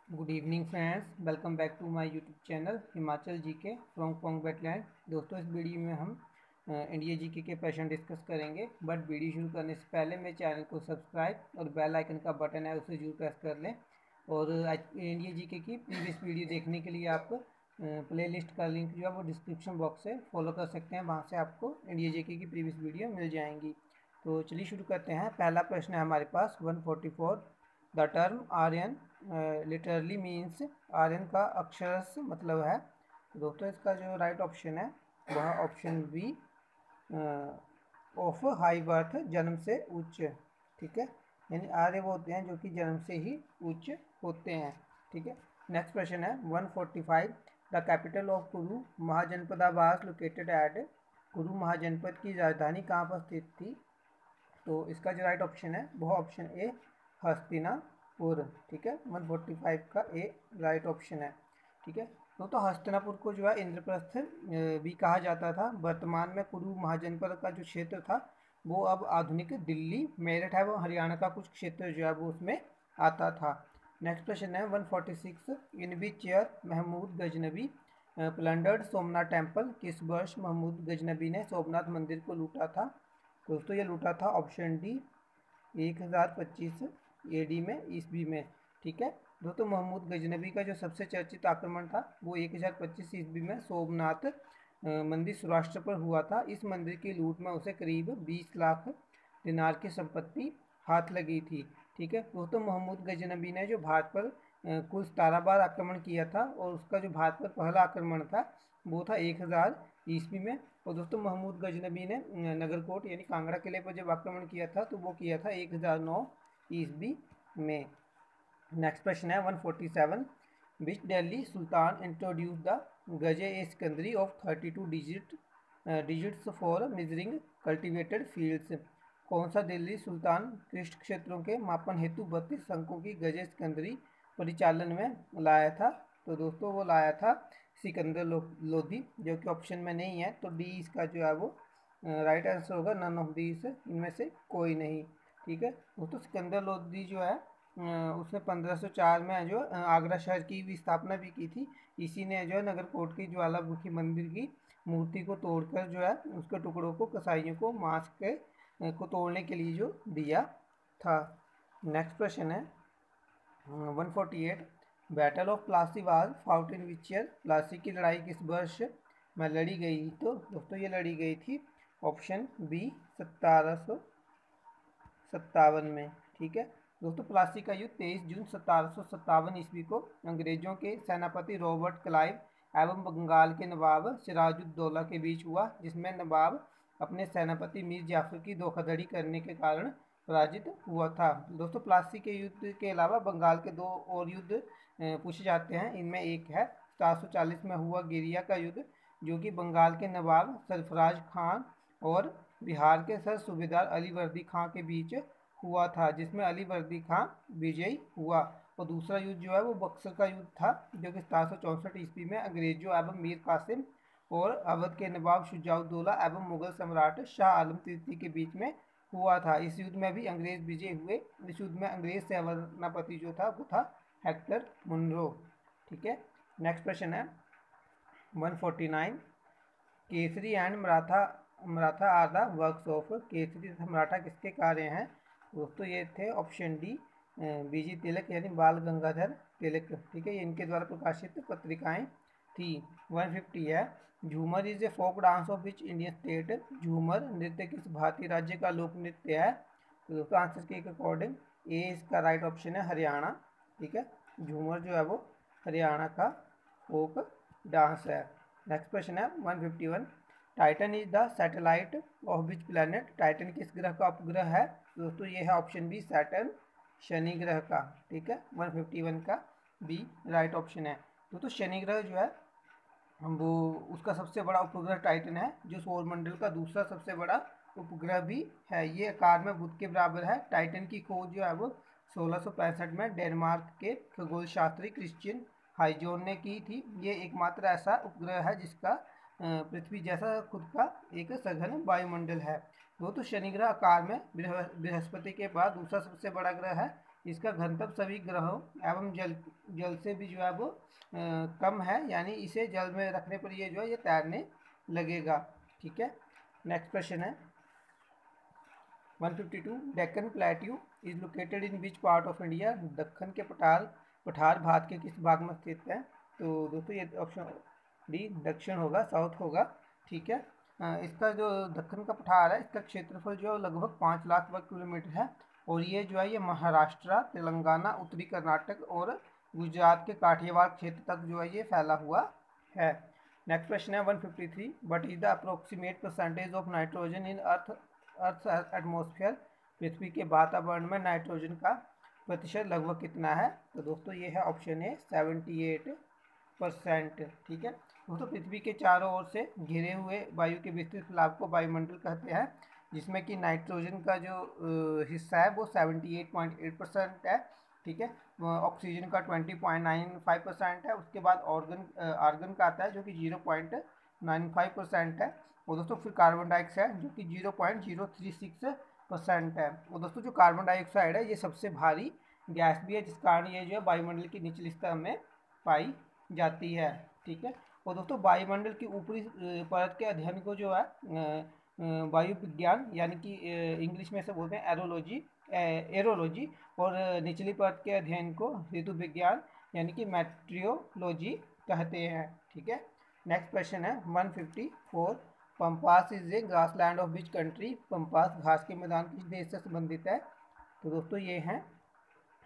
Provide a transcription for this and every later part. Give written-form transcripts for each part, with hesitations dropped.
Good evening friends, welcome back to my YouTube channel Himachal GK from Pong wetland. दोस्तों, इस video में हम India GK के क्वेश्चन डिस्कस करेंगे। बट वीडियो शुरू करने से पहले मेरे चैनल को सब्सक्राइब और बेल आइकन का बटन है उसे जरूर प्रेस कर लें। और इंडिया जीके की प्रीवियस वीडियो देखने के लिए आप प्लेलिस्ट का लिंक जो है वो डिस्क्रिप्शन बॉक्स से फॉलो कर सकते हैं। वहाँ से आपको इंडिया जीके की प्रीवियस वीडियो मिल जाएंगी। तो चलिए शुरू करते हैं। पहला प्रश्न है हमारे पास 144। The term Aryan literally means, आर्यन का अक्षरश मतलब है। तो दोस्तों, इसका जो राइट ऑप्शन है वह option B, of high birth, जन्म से उच्च। ठीक है, यानी आर्य वो होते हैं जो कि जन्म से ही उच्च होते हैं। ठीक है, नेक्स्ट क्वेश्चन है 145। द कैपिटल ऑफ कुरु महाजनपदा वाज लोकेटेड एट, कुरु महाजनपद की राजधानी कहाँ पर स्थित थी? तो इसका जो राइट ऑप्शन है वह ऑप्शन ए, हस्तिनापुर। ठीक है, 145 का ए राइट ऑप्शन है। ठीक है, तो हस्तिनापुर को जो है इंद्रप्रस्थ भी कहा जाता था। वर्तमान में कुरु महाजनपद का जो क्षेत्र था वो अब आधुनिक दिल्ली, मेरठ है वो हरियाणा का कुछ क्षेत्र जो है वो उसमें आता था। नेक्स्ट क्वेश्चन है 146। In which year Mahmud Ghaznavi plundered Somnath temple, किस वर्ष महमूद गजनबी ने सोमनाथ मंदिर को लूटा था? दोस्तों, ये लूटा था ऑप्शन डी 1025 AD में, ईस्वी में। ठीक है दोस्तों, महमूद गजनबी का जो सबसे चर्चित आक्रमण था वो 1025 ईस्वी में सोमनाथ मंदिर सौराष्ट्र पर हुआ था। इस मंदिर की लूट में उसे करीब 20 लाख दिनार की संपत्ति हाथ लगी थी। ठीक है दोस्तों, महमूद गजनबी ने जो भारत पर कुल 17 बार आक्रमण किया था और उसका जो भारत पर पहला आक्रमण था वो था 1000 ईस्वी में। और दोस्तों, महमूद गजनबी ने नगरकोट यानी कांगड़ा किले पर जब आक्रमण किया था तो वो किया था 1009 ईस्वी में। नेक्स्ट प्रश्न है 147। Which Delhi sultan introduced the Gaz e Sikandari of 32 digits for measuring cultivated fields? कौन सा दिल्ली सुल्तान कृष्ण क्षेत्रों के मापन हेतु 32 अंकों की गजे सिकंदरी परिचालन में लाया था? तो दोस्तों, वो लाया था सिकंदर लोधी, जो कि ऑप्शन में नहीं है। तो डी इसका जो है वो राइट आंसर होगा, नन ऑफ दीज, इनमें से कोई नहीं। ठीक है दोस्तों, सिकंदर लोधी जो है उसने 1504 में जो आगरा शहर की भी स्थापना भी की थी। इसी ने जो है नगरकोट की ज्वालामुखी मंदिर की मूर्ति को तोड़कर जो है उसके टुकड़ों को कसाईयों को मांस के को तोड़ने के लिए जो दिया था। नेक्स्ट प्रश्न है 148। Battle of Plassey was fought in which year? Plassey की लड़ाई किस वर्ष में लड़ी गई? तो दोस्तों, ये लड़ी गई थी ऑप्शन बी 1757 में। ठीक है दोस्तों, प्लासी का युद्ध 23 जून 1757 ईस्वी को अंग्रेजों के सेनापति रॉबर्ट क्लाइव एवं बंगाल के नवाब सिराजुद्दौला के बीच हुआ, जिसमें नवाब अपने सेनापति मीर जाफर की धोखाधड़ी करने के कारण पराजित हुआ था। दोस्तों, प्लासी के युद्ध के अलावा बंगाल के 2 और युद्ध पूछे जाते हैं। इनमें एक है 1740 में हुआ गिरिया का युद्ध, जो कि बंगाल के नवाब सरफराज खान और बिहार के सर सूबेदार अली वर्दी खां के बीच हुआ था, जिसमें अली वर्दी खां विजयी हुआ। और दूसरा युद्ध जो है वो बक्सर का युद्ध था, जो कि 1764 ईस्वी में अंग्रेजों एवं मीर कासिम और अवध के नवाब शुजाउद्दौला एवं मुगल सम्राट शाह आलम तृतीय के बीच में हुआ था। इस युद्ध में भी अंग्रेज विजय हुए। इस युद्ध में अंग्रेज सेनापति जो था वो था हेक्टर मुनरो। ठीक है, नेक्स्ट प्रश्न है 149। Kesari and Maratha are the works of? Kesari तथा मराठा किसके कार्य हैं? दोस्तों, ये थे ऑप्शन डी बीजी तिलक यानी बाल गंगाधर तिलक। ठीक है, ये इनके द्वारा प्रकाशित पत्रिकाएं थी। 150 है। Jhumar is a folk dance of which Indian state? Jhumar नृत्य किस भारतीय राज्य का लोक नृत्य है? तो दोस्तों, आंसर के अकॉर्डिंग ए इसका राइट ऑप्शन है, हरियाणा। ठीक है, झूमर जो है वो हरियाणा का फोक डांस है। नेक्स्ट क्वेश्चन है 151। Titan is the satellite of which planet? Titan किस ग्रह का उपग्रह है? दोस्तों, ये है ऑप्शन बी, सैटर्न, शनि ग्रह का। ठीक है, 151 का बी राइट ऑप्शन है। दोस्तों, शनि ग्रह जो है वो उसका सबसे बड़ा उपग्रह टाइटन है, जो सौरमंडल का दूसरा सबसे बड़ा उपग्रह भी है। ये आकार में बुध के बराबर है। टाइटन की खोज जो है वो 1665 में डेनमार्क के खगोल शास्त्री क्रिश्चियन हाइजोन ने की थी। ये एकमात्र ऐसा उपग्रह है जिसका पृथ्वी जैसा खुद का एक सघन वायुमंडल है। दोस्तों, शनि ग्रह आकार में बृहस्पति के बाद दूसरा सबसे बड़ा ग्रह है। इसका घनत्व सभी ग्रहों एवं जल से भी जो है वो कम है, यानी इसे जल में रखने पर ये जो है ये तैरने लगेगा। ठीक है, नेक्स्ट क्वेश्चन है 152 Deccan plateau is located in which part of India. Deccan के पठार भारत के किस भाग में स्थित है? तो दोस्तों ये ऑप्शन डी दक्षिण होगा, साउथ होगा। ठीक है, इसका जो दक्कन का पठार है इसका क्षेत्रफल जो लगभग 5 लाख वर्ग किलोमीटर है, और ये जो है ये महाराष्ट्र, तेलंगाना, उत्तरी कर्नाटक और गुजरात के काठियावाड़ क्षेत्र तक जो है ये फैला हुआ है। नेक्स्ट क्वेश्चन है 153 what is the approximate percentage of nitrogen in earth atmosphere. पृथ्वी के वातावरण में नाइट्रोजन का प्रतिशत लगभग कितना है? तो दोस्तों ये है ऑप्शन ए 78%। ठीक है दोस्तों, पृथ्वी के चारों ओर से घिरे हुए वायु के विस्तृत फैलाव को वायुमंडल कहते हैं, जिसमें कि नाइट्रोजन का जो हिस्सा है वो 78.8% है। ठीक है, ऑक्सीजन का 20.95% है। उसके बाद आर्गन का आता है जो कि 0.95% है। और दोस्तों फिर कार्बन डाइऑक्साइड जो कि 0.036% है। और दोस्तों जो कार्बन डाइऑक्साइड है ये सबसे भारी गैस भी है, जिस कारण ये जो है वायुमंडल की निचली सतह में पाई जाती है। ठीक है, और दोस्तों वायुमंडल की ऊपरी परत के अध्ययन को जो है वायु विज्ञान यानी कि इंग्लिश में से बोलते हैं एरोलॉजी, और निचली परत के अध्ययन को ऋतु विज्ञान यानी कि मेट्रियोलॉजी कहते हैं। ठीक है, नेक्स्ट क्वेश्चन है 154 pampas is a grassland of which country. Pampas घास के मैदान किस देश से संबंधित है? तो दोस्तों ये हैं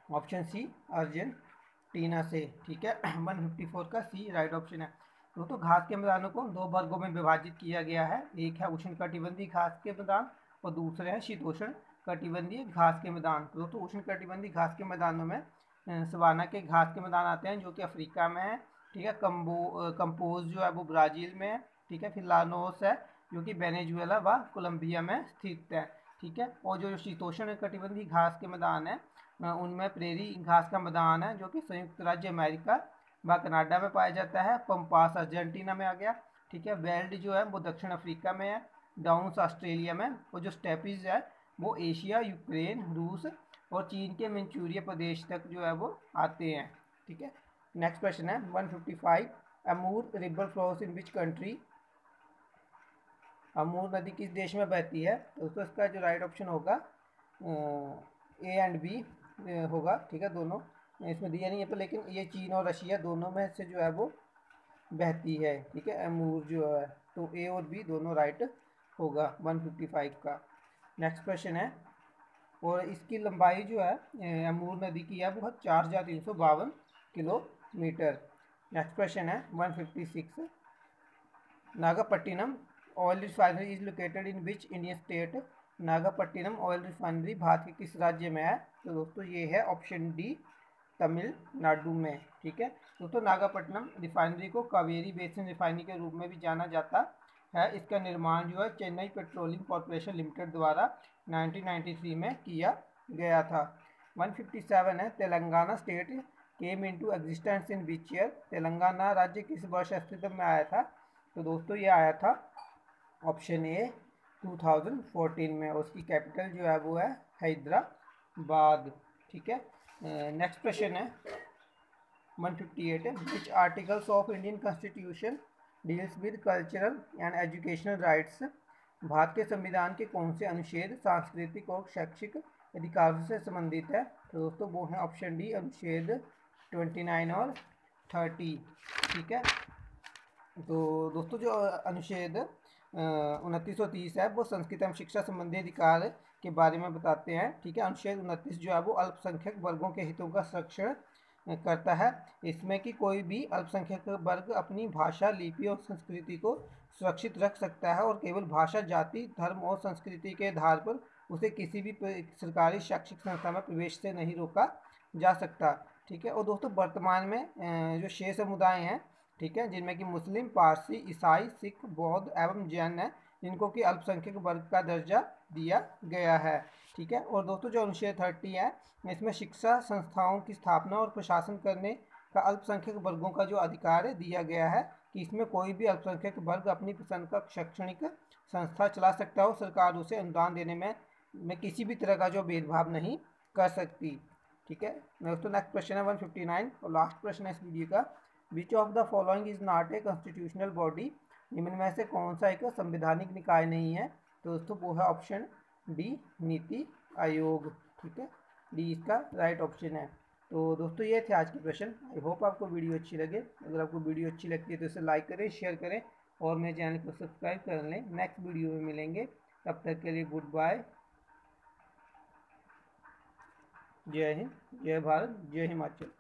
ऑप्शन सी अर्जेंटीना से। ठीक है, 154 का सी राइट ऑप्शन है। दोस्तों घास के मैदानों को 2 वर्गों में विभाजित किया गया है। एक है उष्णकटिबंधीय घास के मैदान और दूसरे हैं शीतोष्ण कटिबंधीय घास के मैदान। तो दोस्तों उष्णकटिबंधीय घास के मैदानों में सवाना के घास के मैदान आते हैं जो कि अफ्रीका में है। ठीक है, कंपोज जो है वो ब्राज़ील में है। ठीक है, फिर लानोस है जो कि वेनेजुएला व कोलंबिया में स्थित है। ठीक है, और जो शीतोष्ण कटिबंधीय घास के मैदान है उनमें प्रेरी घास का मैदान है जो कि संयुक्त राज्य अमेरिका व कनाडा में पाया जाता है। पंपास अर्जेंटीना में आ गया। ठीक है, वेल्ड जो है वो दक्षिण अफ्रीका में है, डाउन्स ऑस्ट्रेलिया में, और जो स्टेपीज है वो एशिया, यूक्रेन, रूस और चीन के मंचूरिया प्रदेश तक जो है वो आते हैं। ठीक है, नेक्स्ट क्वेश्चन है 155 Amur river flows in which country. Amur नदी किस देश में बहती है? दोस्तों इसका जो राइट ऑप्शन होगा ए एंड बी होगा। ठीक है, दोनों इसमें दिया नहीं है तो, लेकिन ये चीन और रशिया दोनों में से जो है वो बहती है। ठीक है, अमूर जो है तो ए और बी दोनों राइट होगा 155 का। नेक्स्ट क्वेश्चन है, और इसकी लंबाई जो है अमूर नदी की है वो 4352 किलोमीटर। नेक्स्ट क्वेश्चन है 156 Nagapattinam oil refinery is located in which Indian state. Nagapattinam oil refinery Bharat के किस राज्य में है? तो दोस्तों ये है ऑप्शन डी तमिलनाडु में। ठीक है दोस्तों, नागापट्टिनम रिफाइनरी को कावेरी बेसिन रिफाइनरी के रूप में भी जाना जाता है। इसका निर्माण जो है चेन्नई पेट्रोलियम कॉरपोरेशन लिमिटेड द्वारा 1993 में किया गया था। 157 है Telangana state came into existence in which year. Telangana राज्य किस वर्ष अस्तित्व में आया था? तो दोस्तों ये आया था ऑप्शन ए 2014 में, और उसकी कैपिटल जो है वो है हैदराबाद। ठीक है, नेक्स्ट क्वेश्चन है 158 है which articles of Indian constitution deals with cultural and educational rights. Bharat के संविधान के कौन से अनुच्छेद सांस्कृतिक और शैक्षिक अधिकारों से संबंधित है? तो दोस्तों वो है ऑप्शन डी अनुच्छेद 29 और 30। ठीक है, तो दोस्तों जो अनुच्छेद 2930 है वो संस्कृत एवं शिक्षा संबंधी अधिकार के बारे में बताते हैं। ठीक है, अनुच्छेद 29 जो है वो अल्पसंख्यक वर्गों के हितों का संरक्षण करता है। इसमें कि कोई भी अल्पसंख्यक वर्ग अपनी भाषा, लिपि और संस्कृति को सुरक्षित रख सकता है, और केवल भाषा, जाति, धर्म और संस्कृति के आधार पर उसे किसी भी सरकारी शैक्षिक संस्था में प्रवेश से नहीं रोका जा सकता। ठीक है, और दोस्तों वर्तमान में जो 6 समुदाय हैं, ठीक है, जिनमें कि मुस्लिम, पारसी, ईसाई, सिख, बौद्ध एवं जैन है, जिनको कि अल्पसंख्यक वर्ग का दर्जा दिया गया है। ठीक है, और दोस्तों जो अनुच्छेद 30 है इसमें शिक्षा संस्थाओं की स्थापना और प्रशासन करने का अल्पसंख्यक वर्गों का जो अधिकार है दिया गया है कि इसमें कोई भी अल्पसंख्यक वर्ग अपनी पसंद का शैक्षणिक संस्था चला सकता है और सरकार उसे अनुदान देने में किसी भी तरह का जो भेदभाव नहीं कर सकती। ठीक है दोस्तों। नेक्स्ट क्वेश्चन है 159 और लास्ट प्रश्न है इस वीडियो का। Which of the following is not a constitutional body, निम्न में से कौन सा एक संवैधानिक निकाय नहीं है? तो दोस्तों वो है ऑप्शन डी, नीति आयोग। ठीक है, डी इसका राइट ऑप्शन है। तो दोस्तों ये थे आज के प्रश्न। आई होप आपको वीडियो अच्छी लगे। अगर आपको वीडियो अच्छी लगती है तो इसे लाइक करें, शेयर करें और मेरे चैनल को सब्सक्राइब कर लें। नेक्स्ट वीडियो में मिलेंगे, तब तक के लिए गुड बाय। जय हिंद, जय भारत, जय हिमाचल।